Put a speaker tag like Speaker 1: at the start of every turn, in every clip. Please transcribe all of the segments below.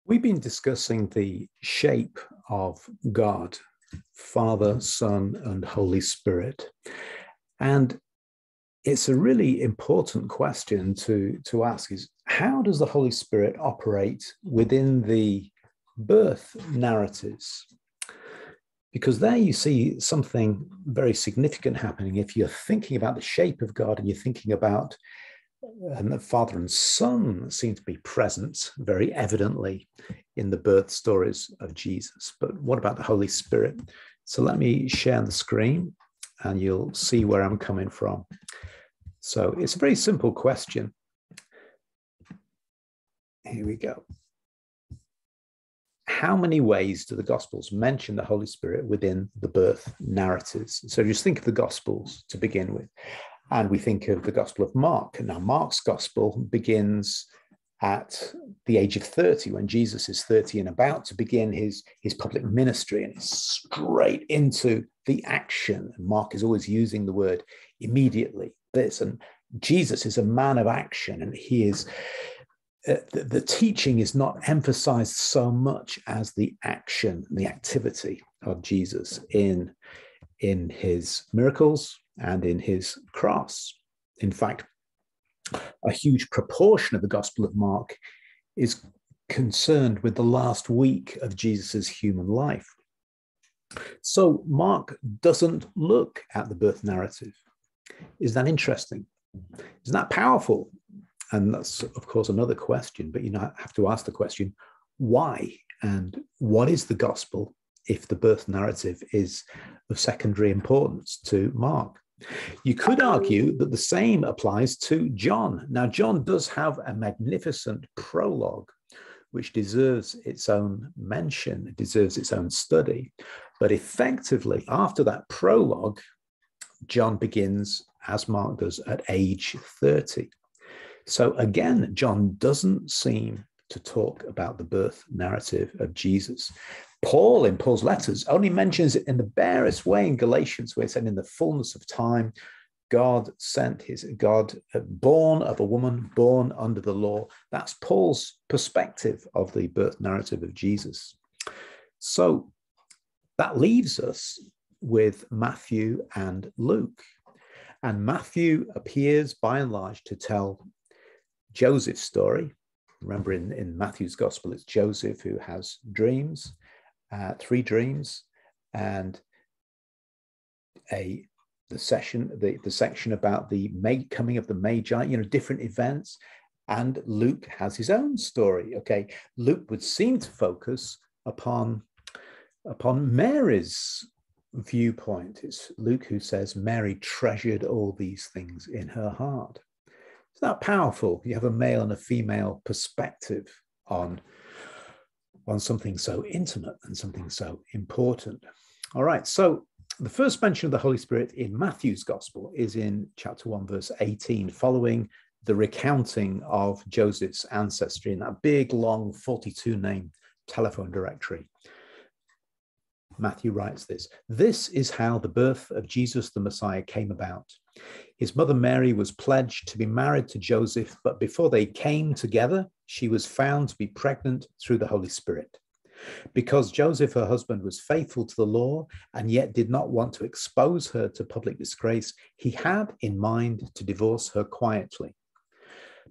Speaker 1: We've been discussing the shape of God, Father, Son, and Holy Spirit. And it's a really important question to ask is, how does the Holy Spirit operate within the birth narratives? Because there you see something very significant happening. If you're thinking about the shape of God and you're thinking about and the Father and Son seem to be present very evidently in the birth stories of Jesus. But what about the Holy Spirit? So let me share the screen and you'll see where I'm coming from. So it's a very simple question. Here we go. How many ways do the Gospels mention the Holy Spirit within the birth narratives? So just think of the Gospels to begin with. And we think of the Gospel of Mark. Now, Mark's Gospel begins at the age of 30, when Jesus is 30 and about to begin his public ministry, and it's straight into the action. And Mark is always using the word immediately, this. And Jesus is a man of action, and he is, the teaching is not emphasized so much as the action, the activity of Jesus in his miracles and in his cross. In fact, a huge proportion of the Gospel of Mark is concerned with the last week of Jesus's human life. So Mark doesn't look at the birth narrative. Is that interesting? Isn't that powerful? And that's, of course, another question, but you have to ask the question, why? And what is the gospel if the birth narrative is of secondary importance to Mark? You could argue that the same applies to John. Now, John does have a magnificent prologue, which deserves its own mention, it deserves its own study. But effectively, after that prologue, John begins, as Mark does, at age 30. So again, John doesn't seem to talk about the birth narrative of Jesus. Paul, in Paul's letters, only mentions it in the barest way in Galatians, where he said, in the fullness of time, God born of a woman, born under the law. That's Paul's perspective of the birth narrative of Jesus. So that leaves us with Matthew and Luke. And Matthew appears, by and large, to tell Joseph's story. Remember, in Matthew's gospel, it's Joseph who has dreams, 3 dreams, and the section about the coming of the Magi, different events. And Luke has his own story. Okay, Luke would seem to focus upon Mary's viewpoint. It's Luke who says Mary treasured all these things in her heart. It's not powerful. You have a male and a female perspective on something so intimate and something so important. All right, so the first mention of the Holy Spirit in Matthew's gospel is in chapter 1, verse 18, following the recounting of Joseph's ancestry in that big, long 42-name telephone directory. Matthew writes this: "This is how the birth of Jesus the Messiah came about. His mother Mary was pledged to be married to Joseph, but before they came together, she was found to be pregnant through the Holy Spirit. Because Joseph, her husband, was faithful to the law and yet did not want to expose her to public disgrace, he had in mind to divorce her quietly.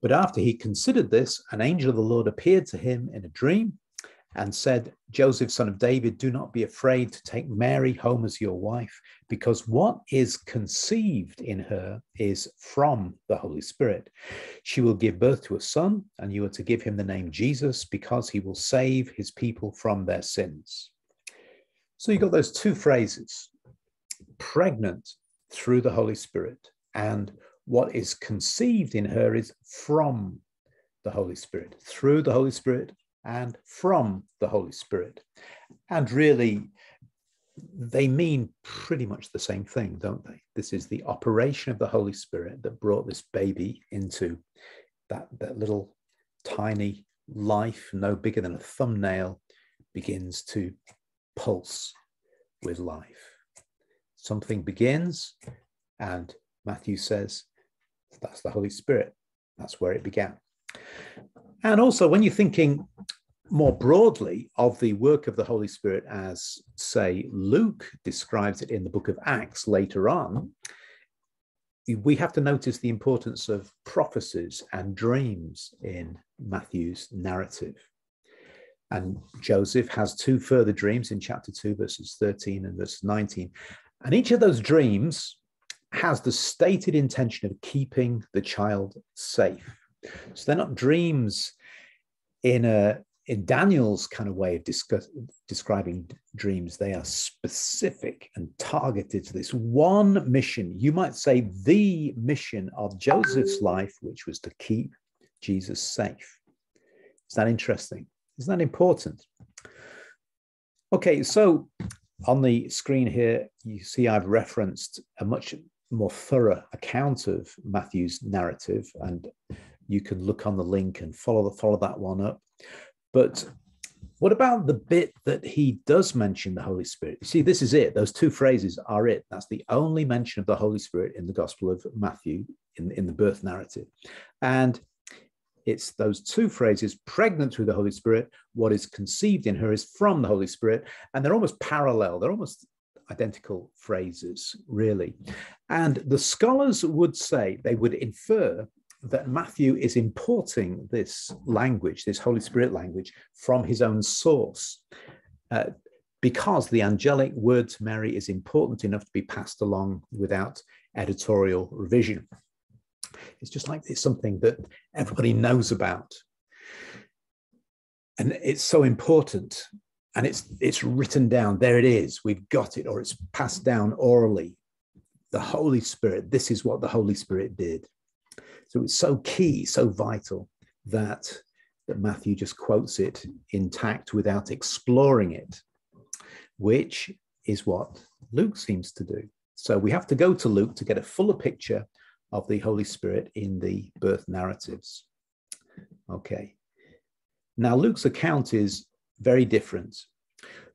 Speaker 1: But after he considered this, an angel of the Lord appeared to him in a dream and said, 'Joseph, son of David, do not be afraid to take Mary home as your wife, because what is conceived in her is from the Holy Spirit. She will give birth to a son, and you are to give him the name Jesus, because he will save his people from their sins.'" So you got those 2 phrases, pregnant through the Holy Spirit, and what is conceived in her is from the Holy Spirit, through the Holy Spirit, and from the Holy Spirit. And really, they mean pretty much the same thing, don't they? This is the operation of the Holy Spirit that brought this baby into that little tiny life, no bigger than a thumbnail, begins to pulse with life. Something begins, and Matthew says, that's the Holy Spirit. That's where it began. And also, when you're thinking, more broadly, of the work of the Holy Spirit as, say, Luke describes it in the book of Acts later on, we have to notice the importance of prophecies and dreams in Matthew's narrative. And Joseph has two further dreams in chapter 2, verses 13 and verse 19. And each of those dreams has the stated intention of keeping the child safe. So they're not dreams in Daniel's kind of way of describing dreams. They are specific and targeted to this one mission. You might say the mission of Joseph's life, which was to keep Jesus safe. Is that interesting? Isn't that important? Okay, so on the screen here, you see I've referenced a much more thorough account of Matthew's narrative, and you can look on the link and follow that one up. But what about the bit that he does mention the Holy Spirit? You see, this is it. Those two phrases are it. That's the only mention of the Holy Spirit in the Gospel of Matthew in the birth narrative. And it's those two phrases, pregnant through the Holy Spirit, what is conceived in her is from the Holy Spirit. And they're almost parallel. They're almost identical phrases, really. And the scholars would say, they would infer that Matthew is importing this language, this Holy Spirit language, from his own source, because the angelic word to Mary is important enough to be passed along without editorial revision. It's just like it's something that everybody knows about. And it's so important. And it's written down. There it is. We've got it, or it's passed down orally. The Holy Spirit, this is what the Holy Spirit did. So it's so key, so vital that Matthew just quotes it intact without exploring it, which is what Luke seems to do. So we have to go to Luke to get a fuller picture of the Holy Spirit in the birth narratives. Okay. Now, Luke's account is very different.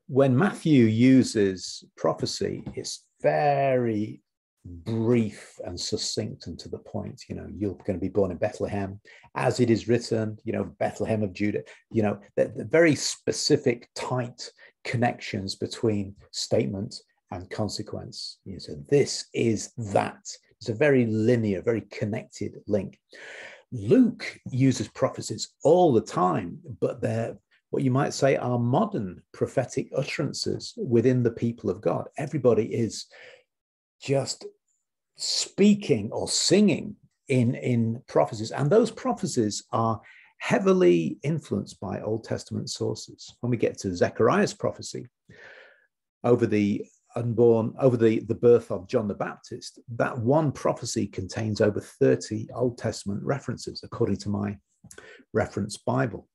Speaker 1: When Matthew uses prophecy, it's very brief and succinct and to the point. You know, you're going to be born in Bethlehem, as it is written, you know, Bethlehem of Judah, you know, the very specific, tight connections between statement and consequence. You know, so this is that. It's a very linear, very connected link. Luke uses prophecies all the time, but they're what you might say are modern prophetic utterances within the people of God. Everybody is just speaking or singing in prophecies. And those prophecies are heavily influenced by Old Testament sources. When we get to Zechariah's prophecy over the birth of John the Baptist, that one prophecy contains over 30 Old Testament references, according to my reference Bible.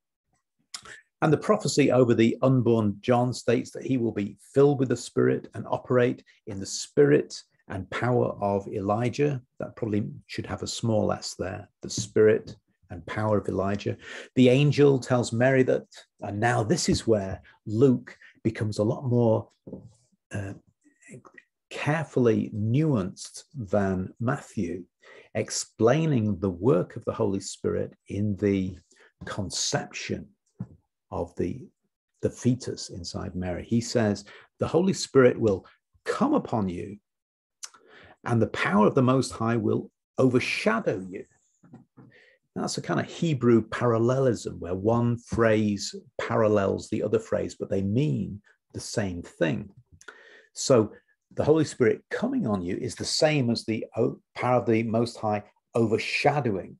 Speaker 1: And the prophecy over the unborn John states that he will be filled with the Spirit and operate in the spirit and power of Elijah. That probably should have a small s there, the spirit and power of Elijah. The angel tells Mary that, and now this is where Luke becomes a lot more carefully nuanced than Matthew, explaining the work of the Holy Spirit in the conception of the fetus inside Mary. He says, the Holy Spirit will come upon you and the power of the Most High will overshadow you. That's a kind of Hebrew parallelism where one phrase parallels the other phrase, but they mean the same thing. So the Holy Spirit coming on you is the same as the power of the Most High overshadowing.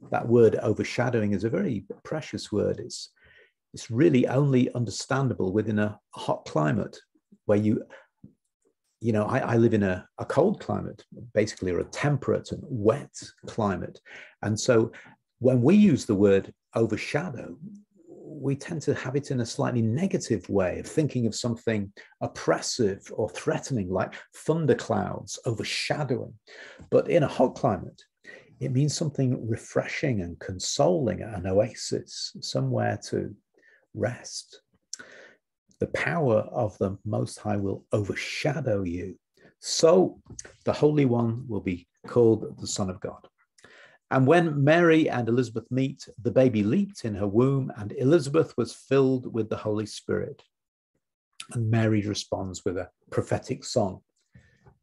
Speaker 1: That word overshadowing is a very precious word. It's really only understandable within a hot climate where you know, I live in a cold climate, basically, or a temperate and wet climate. And so when we use the word overshadow, we tend to have it in a slightly negative way of thinking of something oppressive or threatening, like thunderclouds overshadowing. But in a hot climate, it means something refreshing and consoling, an oasis, somewhere to rest. The power of the Most High will overshadow you. So the Holy One will be called the Son of God. And when Mary and Elizabeth meet, the baby leaped in her womb, and Elizabeth was filled with the Holy Spirit. And Mary responds with a prophetic song,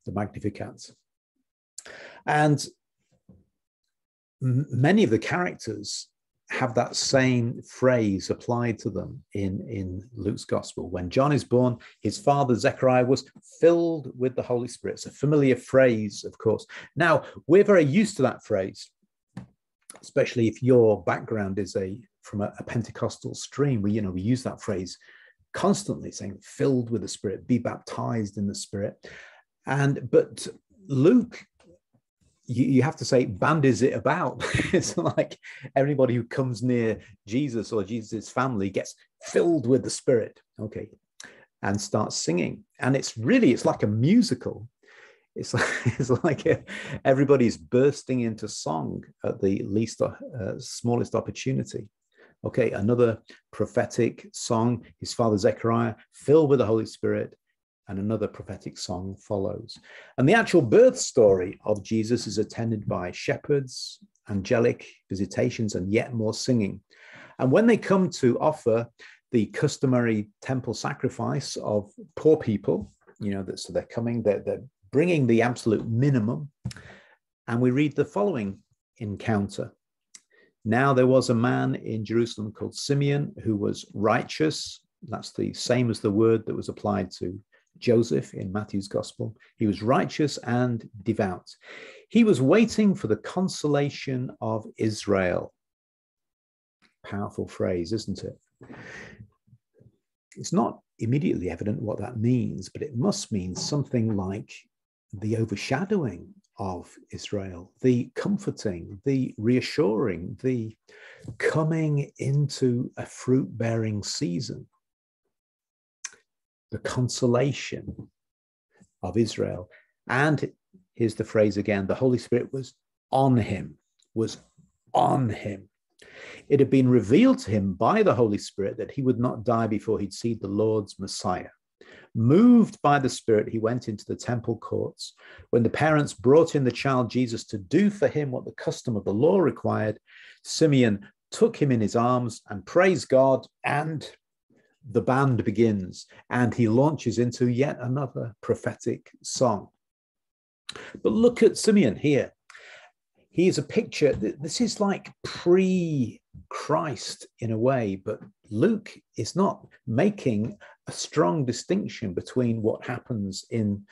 Speaker 1: the Magnificat. And many of the characters have that same phrase applied to them in Luke's gospel. When John is born, his father Zechariah was filled with the Holy Spirit. It's a familiar phrase, of course. Now, we're very used to that phrase, especially if your background is from a Pentecostal stream. We use that phrase constantly, saying filled with the Spirit, be baptized in the Spirit. But Luke, you have to say, bandies it about. It's like everybody who comes near Jesus or Jesus' family gets filled with the Spirit, okay, and starts singing. And it's like a musical. It's like everybody's bursting into song at the smallest opportunity. Okay, another prophetic song, his father Zechariah, filled with the Holy Spirit, and another prophetic song follows. And the actual birth story of Jesus is attended by shepherds, angelic visitations, and yet more singing. And when they come to offer the customary temple sacrifice of poor people, so they're coming, they're bringing the absolute minimum. And we read the following encounter. Now there was a man in Jerusalem called Simeon who was righteous. That's the same as the word that was applied to Joseph in Matthew's gospel. He was righteous and devout. He was waiting for the consolation of Israel. Powerful phrase, isn't it? It's not immediately evident what that means, but it must mean something like the overshadowing of Israel, the comforting, the reassuring, the coming into a fruit-bearing season. The consolation of Israel. And here's the phrase again, the Holy Spirit was on him. It had been revealed to him by the Holy Spirit that he would not die before he'd see the Lord's Messiah. Moved by the Spirit, he went into the temple courts. When the parents brought in the child Jesus to do for him what the custom of the law required, Simeon took him in his arms and praised God, and the band begins, and he launches into yet another prophetic song. But look at Simeon here. He is a picture. This is like pre-Christ in a way, but Luke is not making a strong distinction between what happens in,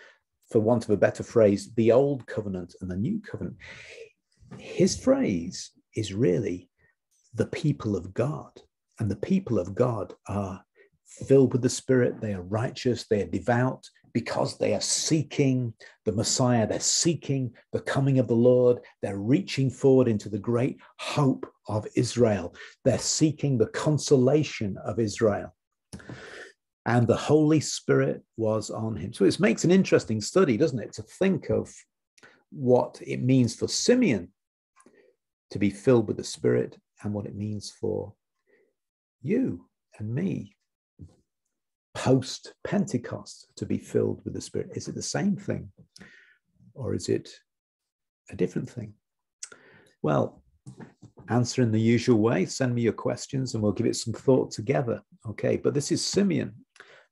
Speaker 1: for want of a better phrase, the old covenant and the new covenant. His phrase is really the people of God, and the people of God are filled with the Spirit, they are righteous, they are devout, because they are seeking the Messiah, they're seeking the coming of the Lord, they're reaching forward into the great hope of Israel, they're seeking the consolation of Israel. And the Holy Spirit was on him. So it makes an interesting study, doesn't it, to think of what it means for Simeon to be filled with the Spirit and what it means for you and me post-Pentecost to be filled with the Spirit. Is it the same thing, or is it a different thing? Well, answer in the usual way. Send me your questions and we'll give it some thought together. Okay, but this is Simeon.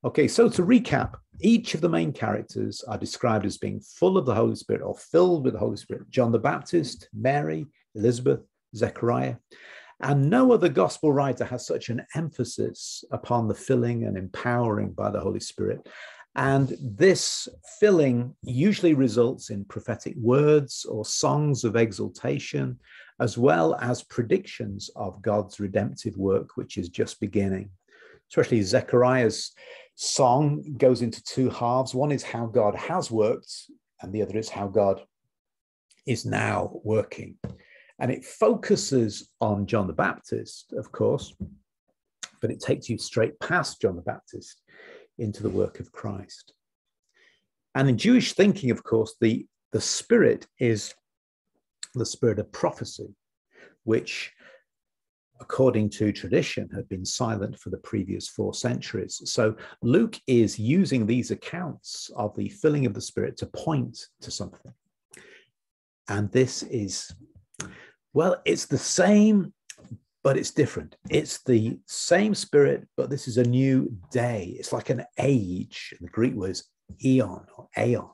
Speaker 1: Okay, so to recap, each of the main characters are described as being full of the Holy Spirit or filled with the Holy Spirit. John the Baptist, Mary, Elizabeth, Zechariah. And no other gospel writer has such an emphasis upon the filling and empowering by the Holy Spirit. And this filling usually results in prophetic words or songs of exaltation, as well as predictions of God's redemptive work, which is just beginning. Especially Zechariah's song goes into two halves. One is how God has worked, and the other is how God is now working. And it focuses on John the Baptist, of course, but it takes you straight past John the Baptist into the work of Christ. And in Jewish thinking, of course, the Spirit is the spirit of prophecy, which, according to tradition, had been silent for the previous 4 centuries. So Luke is using these accounts of the filling of the Spirit to point to something. And this is Well, it's the same, but it's different. It's the same Spirit, but this is a new day. It's like an age. The Greek word is eon or aeon.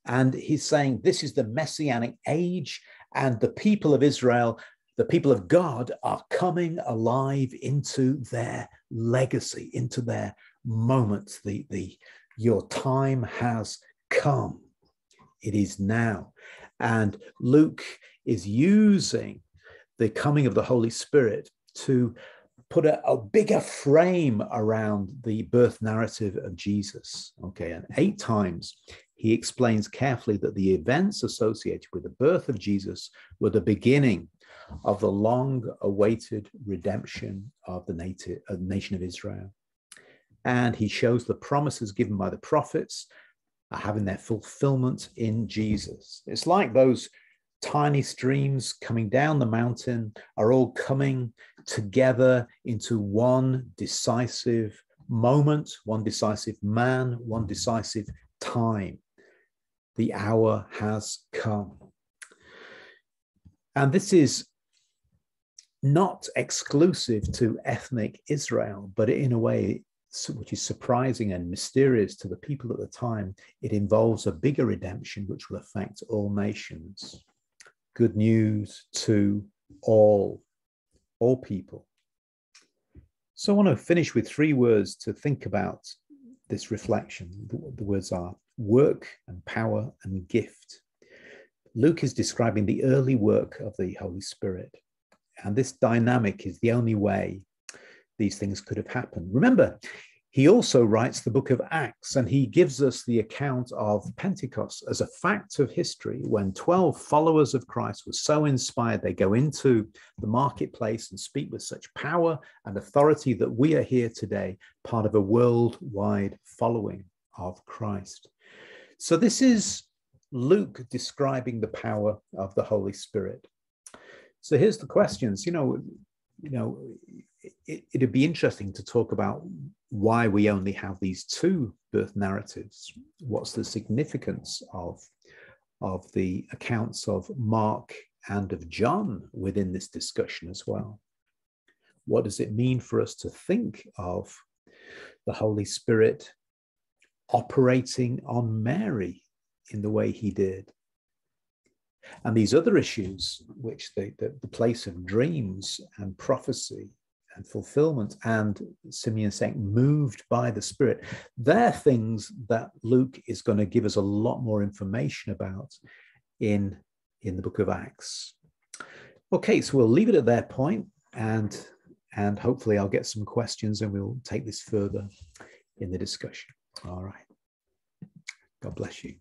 Speaker 1: And he's saying this is the messianic age, and the people of Israel, the people of God, are coming alive into their legacy, into their moment. Your time has come. It is now. And Luke is using the coming of the Holy Spirit to put a bigger frame around the birth narrative of Jesus. Okay, and 8 times he explains carefully that the events associated with the birth of Jesus were the beginning of the long-awaited redemption of the nation of Israel. And he shows the promises given by the prophets are having their fulfillment in Jesus. It's like those tiny streams coming down the mountain are all coming together into one decisive moment, one decisive man, one decisive time. The hour has come. And this is not exclusive to ethnic Israel, but in a way which is surprising and mysterious to the people at the time, it involves a bigger redemption which will affect all nations. Good news to all people. So I want to finish with 3 words to think about this reflection. The words are work and power and gift. Luke is describing the early work of the Holy Spirit. And this dynamic is the only way these things could have happened. Remember, he also writes the book of Acts, and he gives us the account of Pentecost as a fact of history when 12 followers of Christ were so inspired, they go into the marketplace and speak with such power and authority that we are here today, part of a worldwide following of Christ. So this is Luke describing the power of the Holy Spirit. So here's the questions. It'd be interesting to talk about why we only have these 2 birth narratives. What's the significance of the accounts of Mark and of John within this discussion as well? What does it mean for us to think of the Holy Spirit operating on Mary in the way he did? And these other issues, which the place of dreams and prophecy and fulfillment, and Simeon saying moved by the Spirit, they're things that Luke is going to give us a lot more information about in the book of Acts. Okay, so we'll leave it at that point, and hopefully I'll get some questions and we'll take this further in the discussion. All right. God bless you.